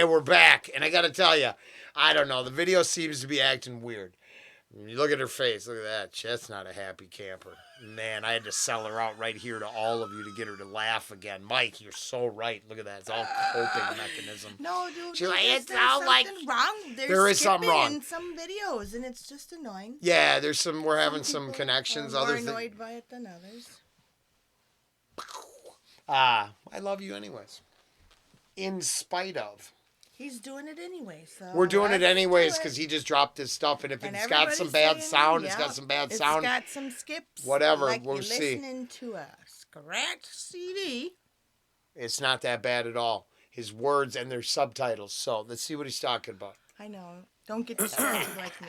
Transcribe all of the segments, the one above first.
Okay, we're back. And I got to tell you, I don't know. The video seems to be acting weird. You look at her face. Look at that. That's not a happy camper. Man, I had to sell her out right here to all of you to get her to laugh again. Mike, you're so right. Look at that. It's all coping mechanism. No, dude. She's like, there's something wrong. There is something wrong in some videos, and it's just annoying. Yeah, we're having some connections. Are more annoyed by it than others. I love you anyways. In spite of. He's doing it anyway, so... We're doing it anyways because he just dropped his stuff, and if it's got some bad sound, it's got some bad sound. It's got some skips. Whatever, like we'll you're see. listening to a scratch CD. It's not that bad at all. His words and their subtitles. So let's see what he's talking about. I know. Don't get distracted like me.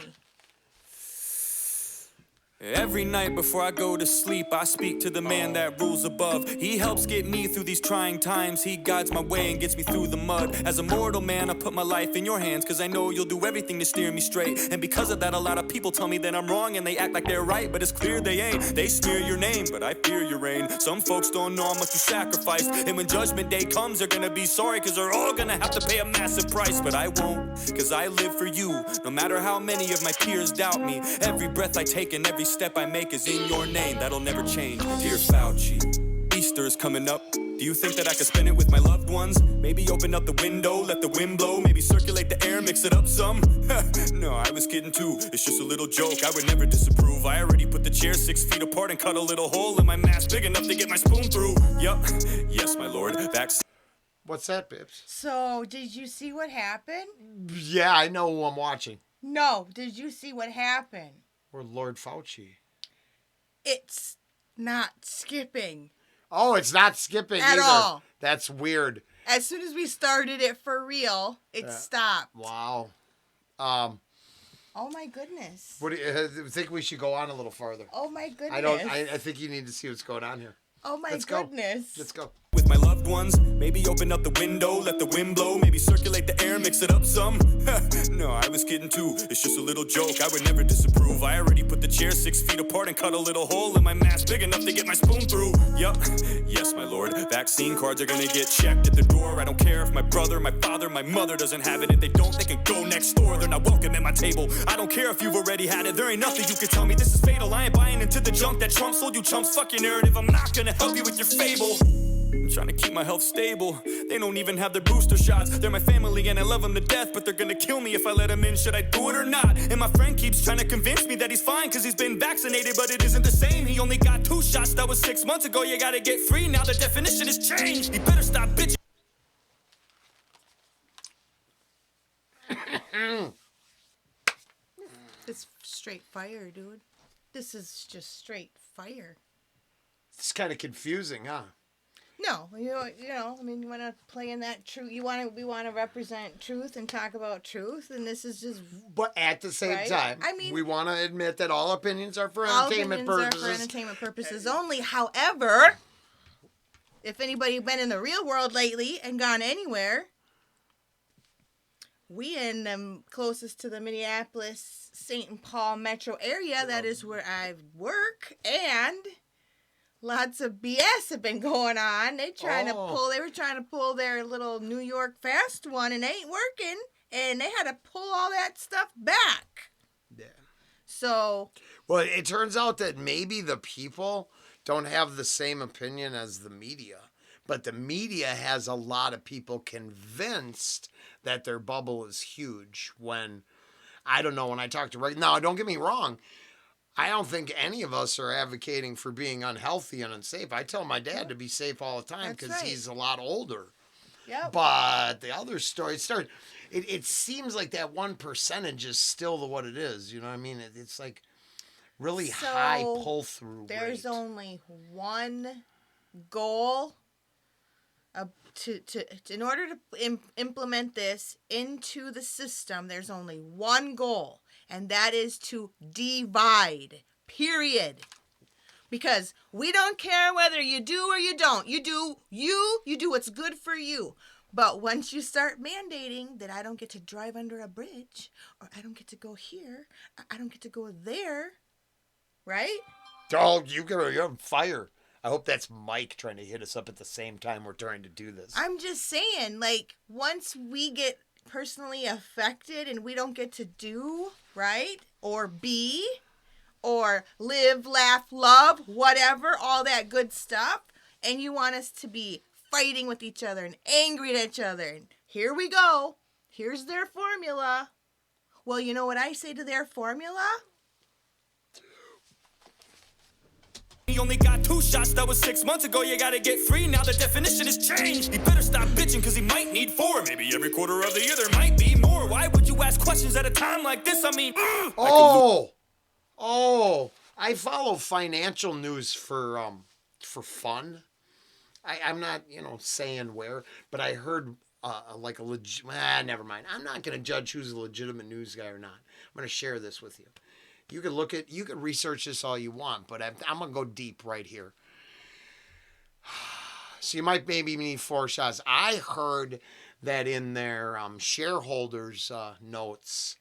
Every night before I go to sleep, I speak to the man that rules above. He helps get me through these trying times. He guides my way and gets me through the mud. As a mortal man, I put my life in your hands, cause I know you'll do everything to steer me straight. And because of that, a lot of people tell me that I'm wrong, and they act like they're right, but it's clear they ain't. They smear your name, but I fear your reign. Some folks don't know how much you sacrificed, and when judgment day comes, they're gonna be sorry, cause they're all gonna have to pay a massive price. But I won't, cause I live for you. No matter how many of my peers doubt me, every breath I take and every step I make is in your name. That'll never change. Dear Fauci, Easter's coming up. Do you think that I could spend it with my loved ones? Maybe open up the window, let the wind blow. Maybe circulate the air, mix it up some. No, I was kidding too. It's just a little joke. I would never disapprove. I already put the chairs 6 feet apart and cut a little hole in my mask big enough to get my spoon through. Yup. Yes, my lord. What's that, Bibbs? So, did you see what happened? Yeah, I know who I'm watching. No, did you see what happened? Or Lord Fauci. It's not skipping. Oh, it's not skipping at either. all. That's weird. As soon as we started it for real, it stopped. Wow. Oh my goodness. What do you think we should go on a little farther? Oh my goodness. I think you need to see what's going on here. Oh my Let's goodness. Go. Let's go. With my loved ones, maybe open up the window, let the wind blow, maybe circulate the air, mix it up some. No, I was kidding too. It's just a little joke. I would never disapprove. I already put the chairs 6 feet apart and cut a little hole in my mask big enough to get my spoon through. Yup. Yes, my lord. Vaccine cards are gonna get checked at the door. I don't care if my brother, my father, my mother doesn't have it. If they don't, they can go next door. They're not welcome at my table. I don't care if you've already had it. There ain't nothing you can tell me. This is fatal. I ain't buying into the junk that Trump sold you chumps. Fuck your narrative. I'm not gonna help you with your fable. I'm trying to keep my health stable. They don't even have their booster shots. They're my family and I love them to death, but they're gonna kill me if I let them in. Should I do it or not? And my friend keeps trying to convince me that he's fine cause he's been vaccinated, but it isn't the same. He only got 2 shots. That was 6 months ago. You gotta get free. Now the definition has changed. He better stop bitching. It's straight fire, dude. This is just straight fire. It's kind of confusing, huh? No, you know. I mean, you want to play in that truth. We want to represent truth and talk about truth, and this is just. But at the same time, I mean, we want to admit that all opinions are for all entertainment purposes. Are for entertainment purposes only. However, if anybody been in the real world lately and gone anywhere, we in the closest to the Minneapolis, St. Paul metro area. That is where I work, and lots of BS have been going on. They were trying to pull their little New York Fast one, and it ain't working. And they had to pull all that stuff back. Yeah. So. Well, it turns out that maybe the people don't have the same opinion as the media, but the media has a lot of people convinced that their bubble is huge. When I don't know. When I talk to now, don't get me wrong. I don't think any of us are advocating for being unhealthy and unsafe. I tell my dad to be safe all the time because he's a lot older. Yep. But the other story it seems like that 1% is still what it is. You know what I mean? It's like really high pull through. There's only one goal in order to implement this into the system. There's only one goal. And that is to divide, period. Because we don't care whether you do or you don't. You do what's good for you. But once you start mandating that I don't get to drive under a bridge, or I don't get to go here, I don't get to go there, right? Oh, you're on fire. I hope that's Mike trying to hit us up at the same time we're trying to do this. I'm just saying, like, once we get personally affected and we don't get to do, right, or be, or live, laugh, love, whatever, all that good stuff, and you want us to be fighting with each other and angry at each other, and here we go. Here's their formula. Well, you know what I say to their formula? He only got 2 shots, that was 6 months ago. You gotta get free, now the definition has changed. He better stop bitching, cause he might need 4. Maybe every quarter of the year there might be more. Why would you ask questions at a time like this? I mean, I follow financial news for fun. I'm not, saying where, but I heard like a never mind. I'm not going to judge who's a legitimate news guy or not. I'm going to share this with you. You can research this all you want, but I'm going to go deep right here. So you might maybe need 4 shots. I heard that in their shareholders notes,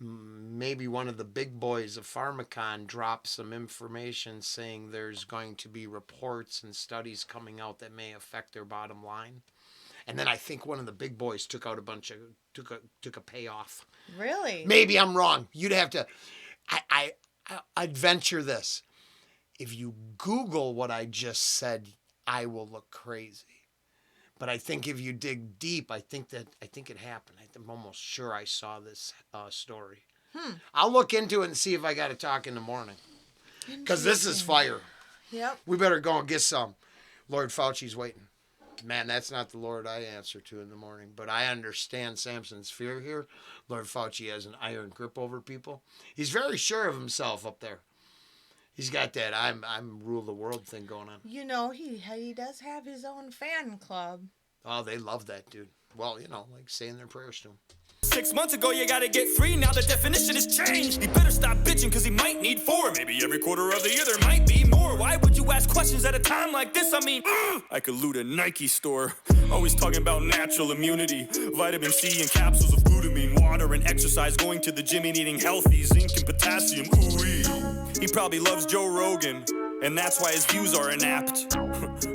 maybe one of the big boys of Pharmacon dropped some information saying there's going to be reports and studies coming out that may affect their bottom line. And then I think one of the big boys took out took a payoff. Really? Maybe I'm wrong. You'd have to. I'd venture this. If you Google what I just said, I will look crazy. But I think if you dig deep, I think it happened. I'm almost sure I saw this story. I'll look into it and see if I got to talk in the morning. Because this is fire. Yep. We better go and get some. Lord Fauci's waiting. Man, that's not the Lord I answer to in the morning. But I understand Samson's fear here. Lord Fauci has an iron grip over people. He's very sure of himself up there. He's got that I'm rule the world thing going on. He does have his own fan club. Oh, they love that dude. Well, like saying their prayers to him. 6 months ago, you gotta get free, now the definition has changed. He better stop bitching, cause he might need 4. Maybe every quarter of the year there might be more. Why would you ask questions at a time like this? I mean, I could loot a Nike store. Always talking about natural immunity, vitamin C and capsules of glutamine, water and exercise, going to the gym and eating healthy, zinc and potassium, ooh-wee. He probably loves Joe Rogan, and that's why his views are inapt.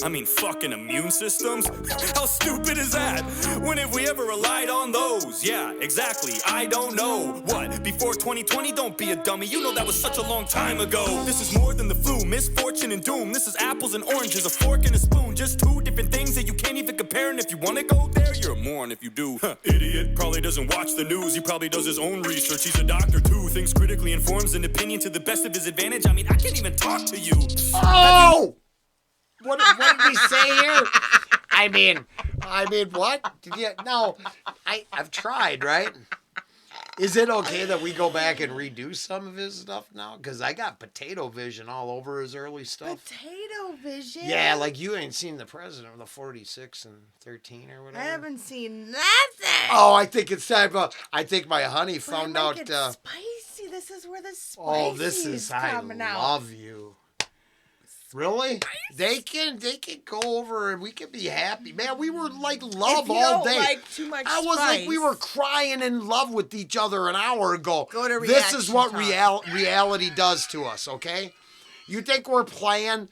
I mean, fucking immune systems? How stupid is that? When have we ever relied on those? Yeah, exactly, I don't know. What, before 2020? Don't be a dummy, you know that was such a long time ago. This is more than the flu, misfortune and doom. This is apples and oranges, a fork and a spoon. Just 2 different things that you can't even compare. And if you wanna go there, you're a moron if you do. Idiot, probably doesn't watch the news. He probably does his own research. He's a doctor too, thinks critically, informs an opinion to the best of his advantage. I mean, I can't even talk to you. Oh! What did we say here? I mean, what? No, I've tried, right? Is it okay that we go back and redo some of his stuff now? Because I got potato vision all over his early stuff. Potato vision? Yeah, like you ain't seen the president of the 46 and 13 or whatever. I haven't seen nothing. Oh, I think it's time. I think my honey found out. It's spicy. This is where the spicy this is coming out. I love you. Really? They can go over and we can be happy. Man, we were like love all day. Like too much I was spice, like we were crying in love with each other an hour ago. Go to this is what talk. reality does to us, okay? You think we're playing?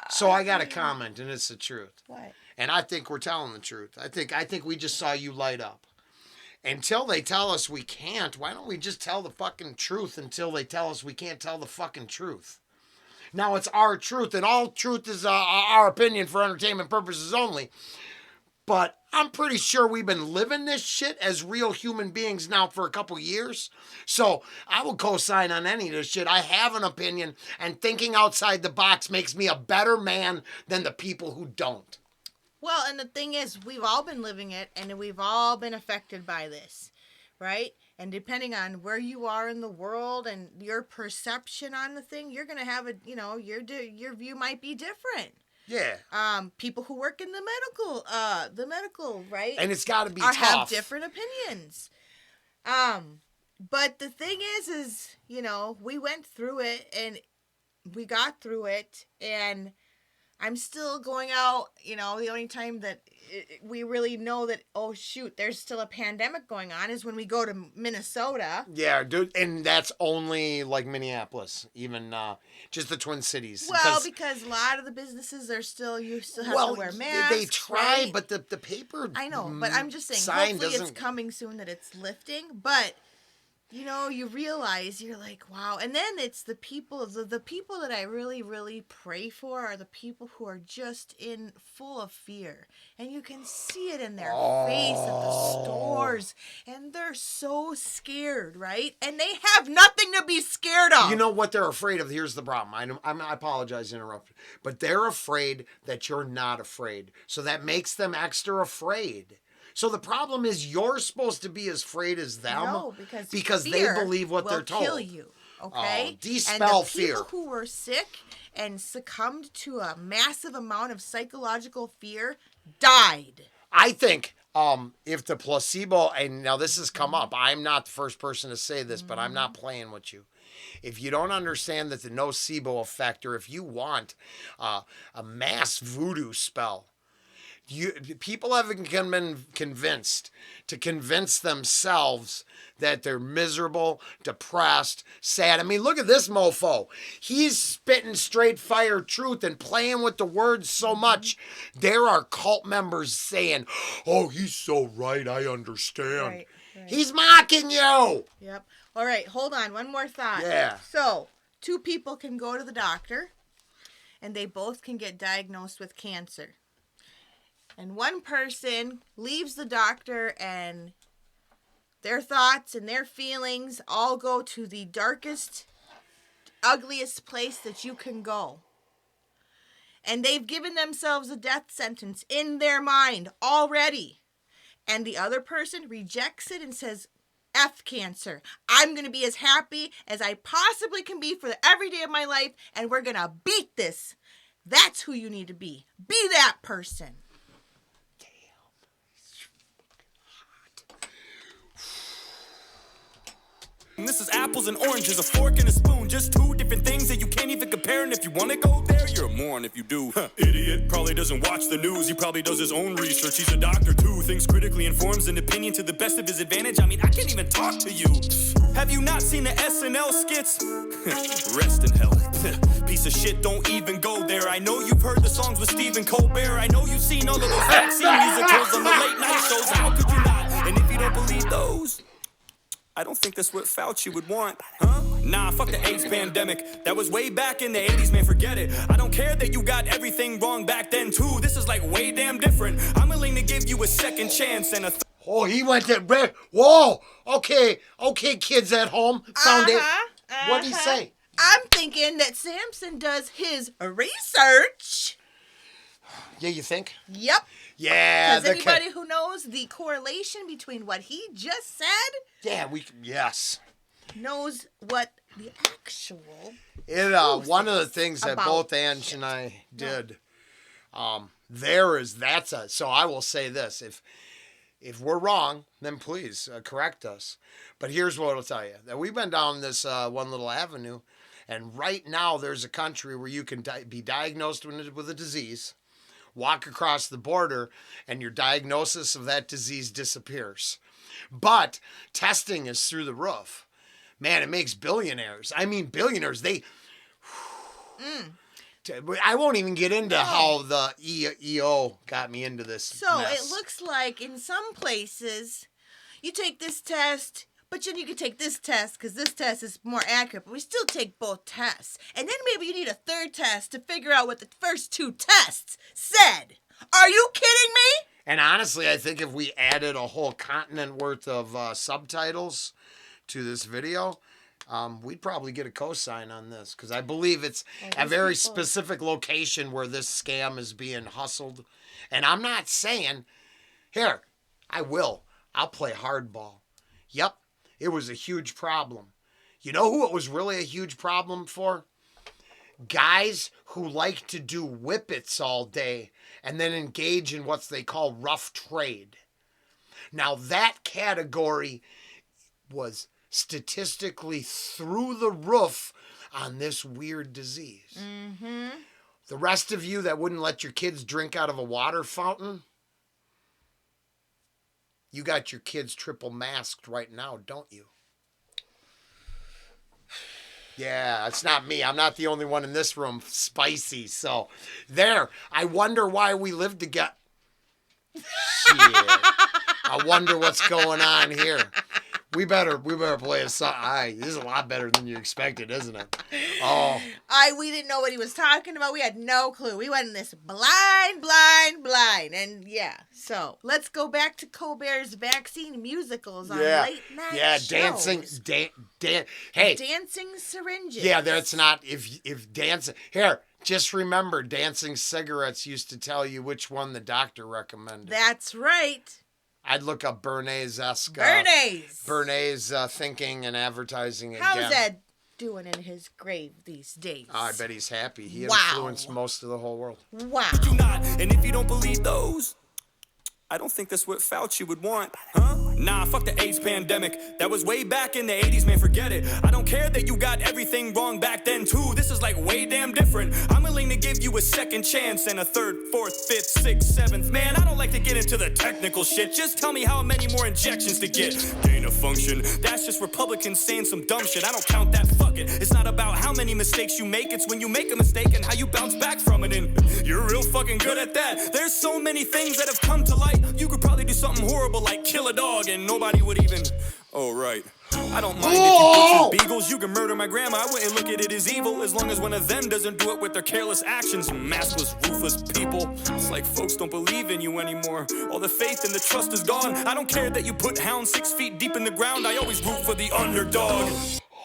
So I got a comment, and it's the truth. What? And I think we're telling the truth. I think we just saw you light up. Until they tell us we can't, why don't we just tell the fucking truth until they tell us we can't tell the fucking truth? Now it's our truth, and all truth is our opinion for entertainment purposes only. But I'm pretty sure we've been living this shit as real human beings now for a couple years. So I will co-sign on any of this shit. I have an opinion, and thinking outside the box makes me a better man than the people who don't. Well, and the thing is, we've all been living it, and we've all been affected by this, right? And depending on where you are in the world and your perception on the thing, you're going to have your view might be different. Yeah. People who work in the medical, right? And it's got to be tough. Have different opinions. But the thing is, we went through it and we got through it, and I'm still going out, the only time that we really know that, oh, shoot, there's still a pandemic going on is when we go to Minnesota. Yeah, dude, and that's only like Minneapolis, even just the Twin Cities. Well, because a lot of the businesses are still, you still have to wear masks. They try, right? but the paper. I know, but I'm just saying, sign hopefully doesn't... it's coming soon that it's lifting, but... you realize, you're like, wow. And then it's the people, the people that I really, really pray for are the people who are just full of fear. And you can see it in their face at the stores. And they're so scared, right? And they have nothing to be scared of. You know what they're afraid of? Here's the problem. I apologize to interrupt. But they're afraid that you're not afraid. So that makes them extra afraid. So the problem is you're supposed to be as afraid as them. No, because they believe what they're told. Kill you, okay? Dispel and the fear. People who were sick and succumbed to a massive amount of psychological fear died. I think if the placebo, and now this has come up, I'm not the first person to say this, but I'm not playing with you. If you don't understand that the nocebo effect, or if you want a mass voodoo spell, people haven't been convinced to convince themselves that they're miserable, depressed, sad. I mean, look at this mofo. He's spitting straight fire truth and playing with the words so much. There are cult members saying, oh, he's so right, I understand. Right. He's mocking you. Yep. All right, hold on. One more thought. Yeah. So, two people can go to the doctor, and they both can get diagnosed with cancer. And one person leaves the doctor and their thoughts and their feelings all go to the darkest, ugliest place that you can go. And they've given themselves a death sentence in their mind already. And the other person rejects it and says, F cancer. I'm going to be as happy as I possibly can be for every day of my life, and we're going to beat this. That's who you need to be. Be that person. And this is apples and oranges, a fork and a spoon. Just two different things that you can't even compare. And if you want to go there, you're a moron if you do. Idiot probably doesn't watch the news. He probably does his own research. He's a doctor too. Thinks critically, informs an opinion to the best of his advantage. I mean, I can't even talk to you. Have you not seen the SNL skits? Rest in hell. Piece of shit, don't even go there. I know you've heard the songs with Stephen Colbert. I know you've seen all of those vaccine musicals on the late night shows. How could you not? And if you don't believe those, I don't think that's what Fauci would want, huh? Nah, fuck the AIDS pandemic. That was way back in the 80s, man, forget it. I don't care that you got everything wrong back then, too. This is like way damn different. I'm willing to give you a second chance and Oh, he went to... Whoa! Okay, kids at home. Found it. What'd he say? I'm thinking that Samson does his research. Yeah, you think? Yep. Yeah. Does anybody who knows the correlation between what he just said? Yeah, yes. Knows what the actual... One of the things that both Angie and I did, so I will say this, if we're wrong, then please correct us. But here's what I'll tell you. That we've been down this one little avenue, and right now there's a country where you can be diagnosed with a disease, walk across the border, and your diagnosis of that disease disappears. But testing is through the roof. Man, it makes billionaires. I mean, billionaires, I won't even get into how the EO got me into this So mess. It looks like in some places, you take this test, but then you can take this test because this test is more accurate, but we still take both tests. And then maybe you need a third test to figure out what the first two tests said. Are you kidding me? And honestly, I think if we added a whole continent worth of subtitles to this video, we'd probably get a cosign on this because I believe it's a very specific location where this scam is being hustled. And I'm not saying, I'll play hardball. Yep, it was a huge problem. You know who it was really a huge problem for? Guys who like to do whippets all day and then engage in what they call rough trade. Now that category was statistically through the roof on this weird disease. The rest of you that wouldn't let your kids drink out of a water fountain, you got your kids triple masked right now, don't you? Yeah, it's not me. I'm not the only one in this room spicy. So, there. I wonder why we live together. Shit. I wonder what's going on here. We better play a song. This is a lot better than you expected, isn't it? Oh. We didn't know what he was talking about. We had no clue. We went in this blind. And yeah, so let's go back to Colbert's vaccine musicals on late night shows. Dancing. Hey. Dancing syringes. Yeah, that's not, if dancing. Here, just remember, dancing cigarettes used to tell you which one the doctor recommended. That's right. I'd look up Bernays-esque. Bernays thinking and advertising again. How's Ed doing in his grave these days? I bet he's happy. He influenced most of the whole world. Wow. You not, and if you don't believe those, I don't think that's what Fauci would want, huh? Nah, fuck the AIDS pandemic. That was way back in the 80s, man, forget it. I don't care that you got everything wrong back then, too. This is like way damn different. I'm willing to give you a second chance and a third, fourth, fifth, sixth, seventh. Man, I don't like to get into the technical shit. Just tell me how many more injections to get. Gain of function. That's just Republicans saying some dumb shit. I don't count that, fuck it. It's not about how many mistakes you make. It's when you make a mistake and how you bounce back from it. And you're real fucking good at that. There's so many things that have come to light. You could probably do something horrible like kill a dog and nobody would even... Oh, right. I don't mind if you butcher beagles. You can murder my grandma. I wouldn't look at it as evil as long as one of them doesn't do it with their careless actions. Maskless, ruthless people. It's like folks don't believe in you anymore. All the faith and the trust is gone. I don't care that you put hounds 6 feet deep in the ground. I always root for the underdog.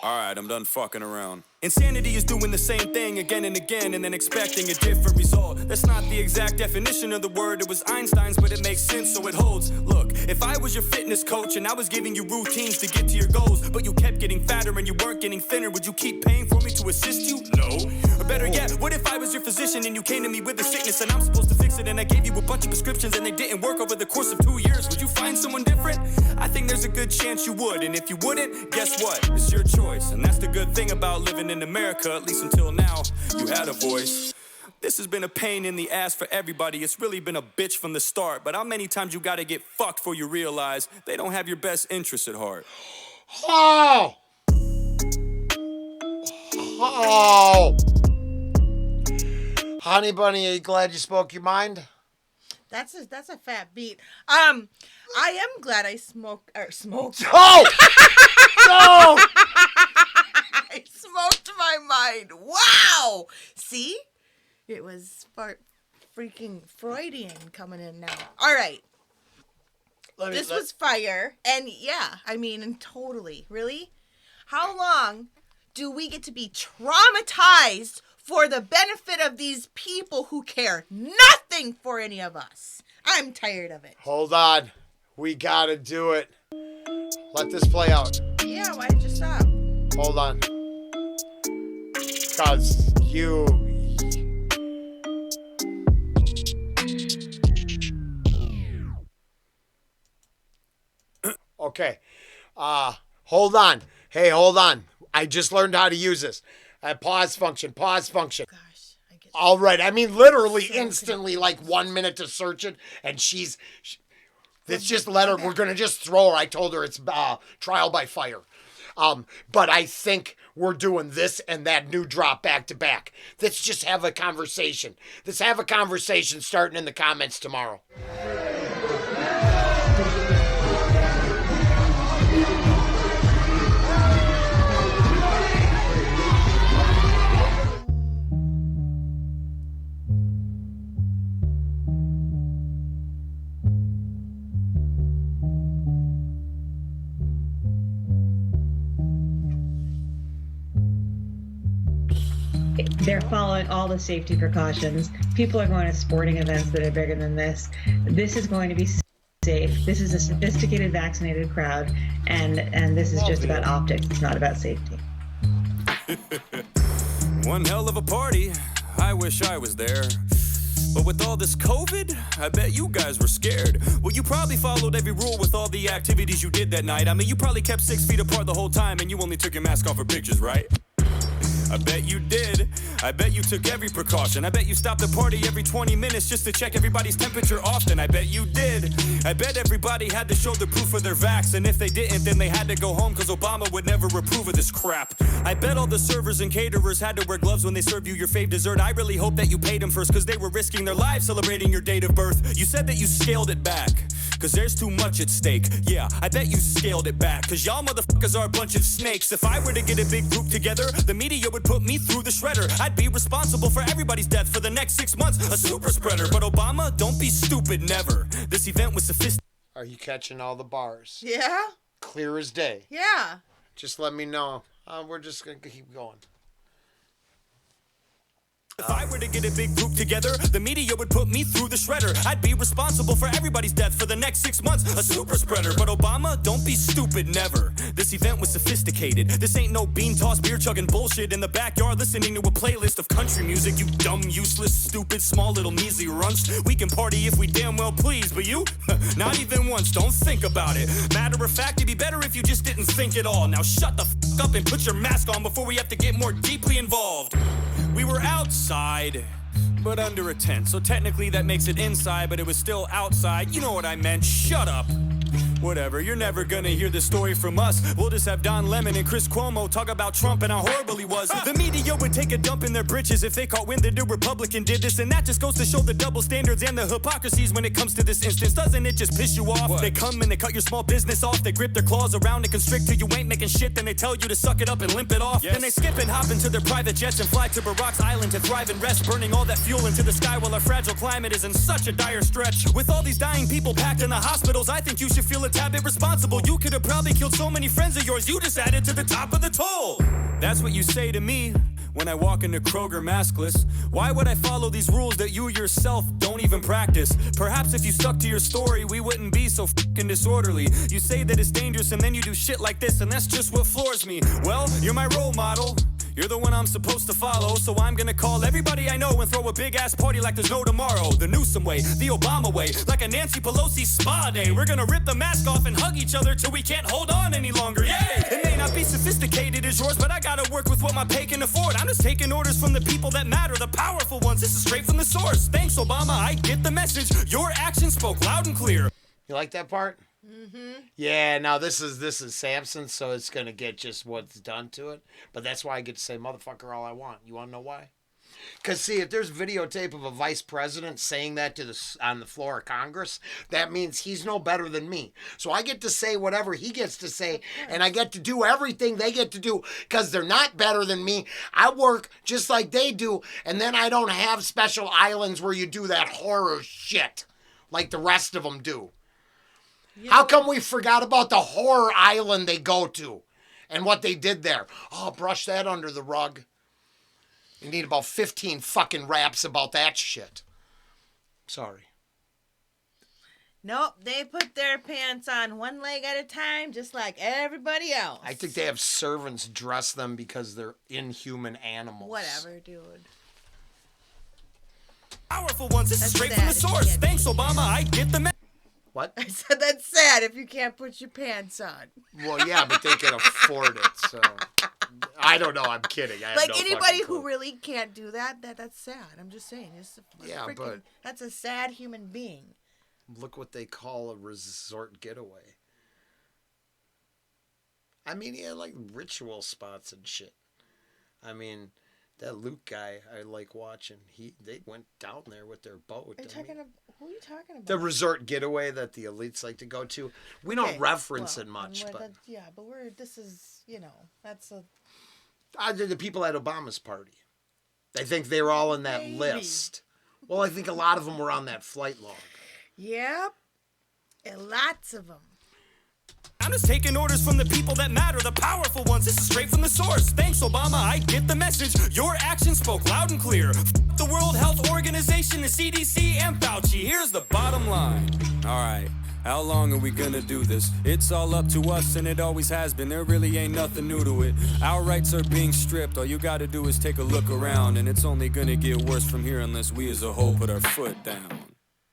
Alright, I'm done fucking around. Insanity is doing the same thing again and again and then expecting a different result. That's not the exact definition of the word. It was Einstein's, but it makes sense, so it holds. Look, if I was your fitness coach and I was giving you routines to get to your goals, but you kept getting fatter and you weren't getting thinner, would you keep paying for me to assist you? No. Or better yet, what if I was your physician and you came to me with a sickness and I'm supposed to fix it and I gave you a bunch of prescriptions and they didn't work over the course of 2 years? Would you find someone different? I think there's a good chance you would, and if you wouldn't, guess what? It's your choice, and that's the good thing about living in America, at least until now, you had a voice. This has been a pain in the ass for everybody. It's really been a bitch from the start, but how many times you gotta get fucked before you realize they don't have your best interests at heart? Oh! Oh! Honey Bunny, are you glad you spoke your mind? That's a fat beat. I am glad I smoked. Oh! No! I smoked my mind. Wow. See? It was freaking Freudian coming in now. All right. This was fire. And yeah, I mean, and totally. Really? How long do we get to be traumatized for the benefit of these people who care nothing for any of us? I'm tired of it. Hold on. We gotta do it. Let this play out. Yeah, why did you stop? Hold on. Because you... Okay. Hold on. Hey, hold on. I just learned how to use this. Pause function. Gosh, I get all right. I mean, literally instantly, like 1 minute to search it, and let's just let her. We're gonna just throw her. I told her it's trial by fire. But I think we're doing this and that new drop back to back. Let's just have a conversation. Let's have a conversation starting in the comments tomorrow. They're following all the safety precautions. People are going to sporting events that are bigger than this. This is going to be safe. This is a sophisticated, vaccinated crowd, and this is just about optics. It's not about safety. One hell of a party. I wish I was there. But with all this COVID, I bet you guys were scared. Well, you probably followed every rule with all the activities you did that night. I mean, you probably kept 6 feet apart the whole time, and you only took your mask off for pictures, right? I bet you did. I bet you took every precaution. I bet you stopped the party every 20 minutes just to check everybody's temperature often. I bet you did. I bet everybody had to show the proof of their vax, and if they didn't, then they had to go home because Obama would never approve of this crap. I bet all the servers and caterers had to wear gloves when they serve you your fave dessert. I really hope that you paid them first because they were risking their lives celebrating your date of birth. You said that you scaled it back cause there's too much at stake. Yeah, I bet you scaled it back cause y'all motherfuckers are a bunch of snakes. If I were to get a big group together, the media would put me through the shredder. I'd be responsible for everybody's death for the next 6 months, a super spreader. But Obama, don't be stupid, never. This event was sophisticated. Are you catching all the bars? Yeah? Clear as day. Yeah. Just let me know. We're just going to keep going. If I were to get a big group together, the media would put me through the shredder. I'd be responsible for everybody's death for the next 6 months, a super spreader. But Obama, don't be stupid, never. This event was sophisticated. This ain't no bean toss, beer chugging bullshit in the backyard listening to a playlist of country music. You dumb, useless, stupid, small little measly runts. We can party if we damn well please, but you? Not even once, don't think about it. Matter of fact, it'd be better if you just didn't think at all. Now shut the fuck up and put your mask on before we have to get more deeply involved. We were outside, but under a tent. So technically that makes it inside, but it was still outside. You know what I meant. Shut up. Whatever, you're never gonna hear this story from us. We'll just have Don Lemon and Chris Cuomo talk about Trump and how horrible he was. The media would take a dump in their britches if they caught wind that a Republican did this. And that just goes to show the double standards and the hypocrisies when it comes to this instance. Doesn't it just piss you off? What? They come and they cut your small business off. They grip their claws around and constrict till you ain't making shit. Then they tell you to suck it up and limp it off. Yes. Then they skip and hop into their private jets and fly to Barack's island to thrive and rest, burning all that fuel into the sky while our fragile climate is in such a dire stretch. With all these dying people packed in the hospitals, I think you should feel a tad bit responsible. You could have probably killed so many friends of yours, you just added to the top of the toll. That's what you say to me when I walk into Kroger maskless. Why would I follow these rules that you yourself don't even practice? Perhaps if you stuck to your story, we wouldn't be so fucking disorderly. You say that it's dangerous and then you do shit like this, and that's just what floors me. Well, you're my role model. You're the one I'm supposed to follow, so I'm gonna call everybody I know and throw a big-ass party like there's no tomorrow. The Newsom way, the Obama way, like a Nancy Pelosi spa day. We're gonna rip the mask off and hug each other till we can't hold on any longer. Yay! It may not be sophisticated as yours, but I gotta work with what my pay can afford. I'm just taking orders from the people that matter, the powerful ones. This is straight from the source. Thanks, Obama, I get the message. Your actions spoke loud and clear. You like that part? Mm-hmm. Yeah, now this is Samson, so it's going to get just what's done to it. But that's why I get to say motherfucker all I want. You want to know why? Because, see, if there's videotape of a vice president saying that on the floor of Congress, that means he's no better than me. So I get to say whatever he gets to say, and I get to do everything they get to do because they're not better than me. I work just like they do, and then I don't have special islands where you do that horror shit like the rest of them do. Yeah. How come we forgot about the horror island they go to and what they did there? Oh, brush that under the rug. You need about 15 fucking raps about that shit. Sorry. Nope, they put their pants on one leg at a time, just like everybody else. I think they have servants dress them because they're inhuman animals. Whatever, dude. Powerful ones, this is straight from the source. Thanks, Obama, I get the What? I said that's sad if you can't put your pants on. Well, yeah, but they can afford it, so... I don't know, I'm kidding. I have like no anybody who really can't do that's sad. I'm just saying. But... That's a sad human being. Look what they call a resort getaway. I mean, he had like ritual spots and shit. I mean... That Luke guy, I like watching. They went down there with their boat. Who are you talking about? The resort getaway that the elites like to go to. We don't reference it much, but this is, that's a. The people at Obama's party. I think they were all in that list. Well, I think a lot of them were on that flight log. Yep, and lots of them. I'm just taking orders from the people that matter, the powerful ones. This is straight from the source. Thanks, Obama, I get the message. Your actions spoke loud and clear. The World Health Organization, the CDC, and Fauci. Here's the bottom line. All right, how long are we gonna do this? It's all up to us, and it always has been. There really ain't nothing new to it. Our rights are being stripped. All you gotta do is take a look around, and it's only gonna get worse from here unless we as a whole put our foot down.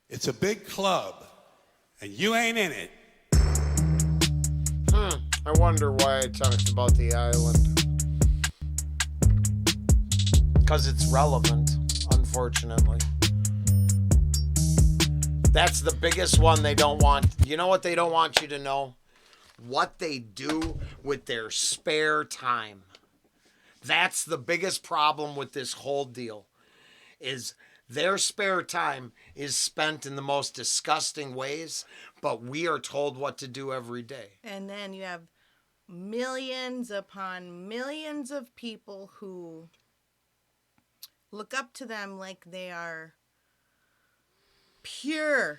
It's a big club, and you ain't in it. I wonder why I talked about the island. Because it's relevant, unfortunately. That's the biggest one they don't want. You know what they don't want you to know? What they do with their spare time. That's the biggest problem with this whole deal, is their spare time is spent in the most disgusting ways, but we are told what to do every day. And then you have millions upon millions of people who look up to them like they are pure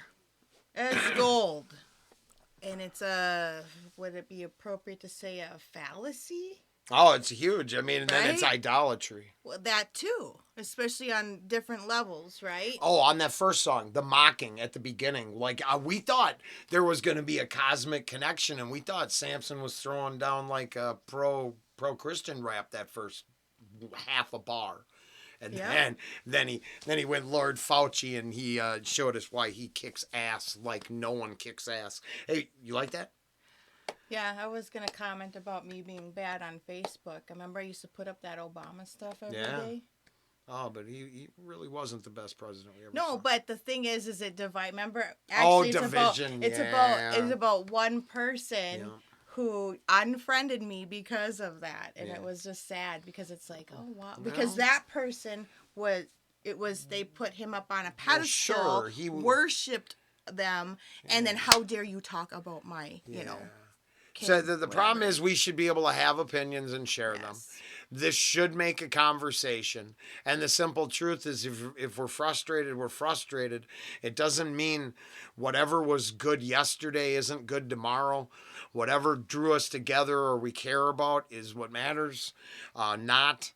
as gold. And it's would it be appropriate to say a fallacy? Oh, it's huge. I mean, and then it's Right? idolatry. Well, that too, especially on different levels, right? Oh, on that first song, the mocking at the beginning. Like, we thought there was going to be a cosmic connection, and we thought Samson was throwing down like a pro-Christian rap that first half a bar. And Yeah. then he went Lord Fauci, and he showed us why he kicks ass like no one kicks ass. Hey, you like that? Yeah, I was going to comment about me being bad on Facebook. I remember I used to put up that Obama stuff every day. Oh, but he really wasn't the best president we ever No, saw. but the thing is it divide? Remember, Oh, actually, division, it's yeah. about one person Yeah. who unfriended me because of that, and Yeah. it was just sad because it's like, oh wow, because that person they put him up on a pedestal, sure, he worshipped them, and then how dare you talk about my, So kid, the problem whatever. is we should be able to have opinions and share them. Yes. This should make a conversation. And the simple truth is if we're frustrated, we're frustrated. It doesn't mean whatever was good yesterday isn't good tomorrow. Whatever drew us together or we care about is what matters. Not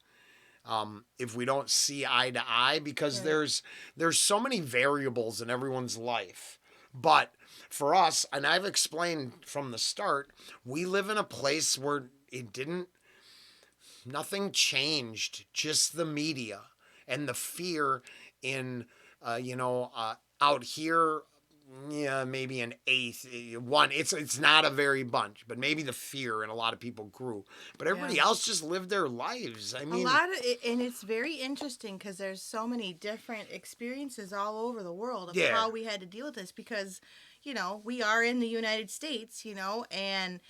if we don't see eye to eye, because Right. there's so many variables in everyone's life. But for us, and I've explained from the start, we live in a place where nothing changed, just the media and the fear in, out here, yeah, maybe an eighth, one. It's not a very bunch, but maybe the fear in a lot of people grew. But everybody Yeah. else just lived their lives. I mean, A lot of it, and it's very interesting because there's so many different experiences all over the world of Yeah. how we had to deal with this because, we are in the United States, and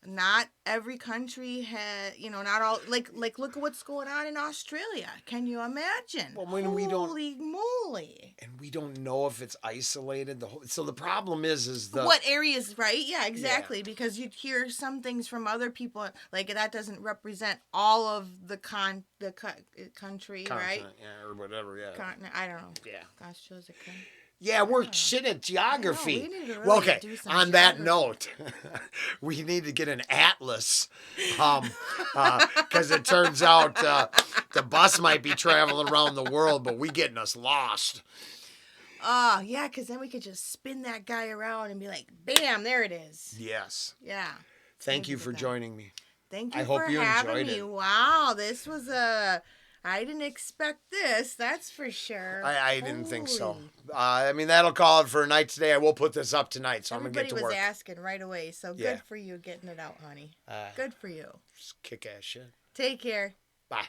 not every country had, not all, like look at what's going on in Australia. Can you imagine? Well, when we don't- Holy moly. and we don't know if it's isolated. So the problem is the What areas, right? Yeah, exactly. Because you'd hear some things from other people, like that doesn't represent all of the country, right? continent, yeah, or whatever, yeah. Continent. I don't know. Yeah. Gosh, shows it can. Yeah, we're shit at geography. we need to really Well, okay. do some On that geography. note, we need to get an atlas, because it turns out the bus might be traveling around the world, but we getting us lost. Oh, yeah, because then we could just spin that guy around and be like, bam, there it is. Yes. Yeah. Thank you for that. joining me. Thank you I hope for you having enjoyed me. it. Wow, this was I didn't expect this, that's for sure. I didn't think so. Holy. That'll call it for a night today. I will put this up tonight, so I'm Everybody going to was get to work. asking right away, so Yeah. good for you getting it out, honey. Good for you. Kick ass shit. Take care. Bye.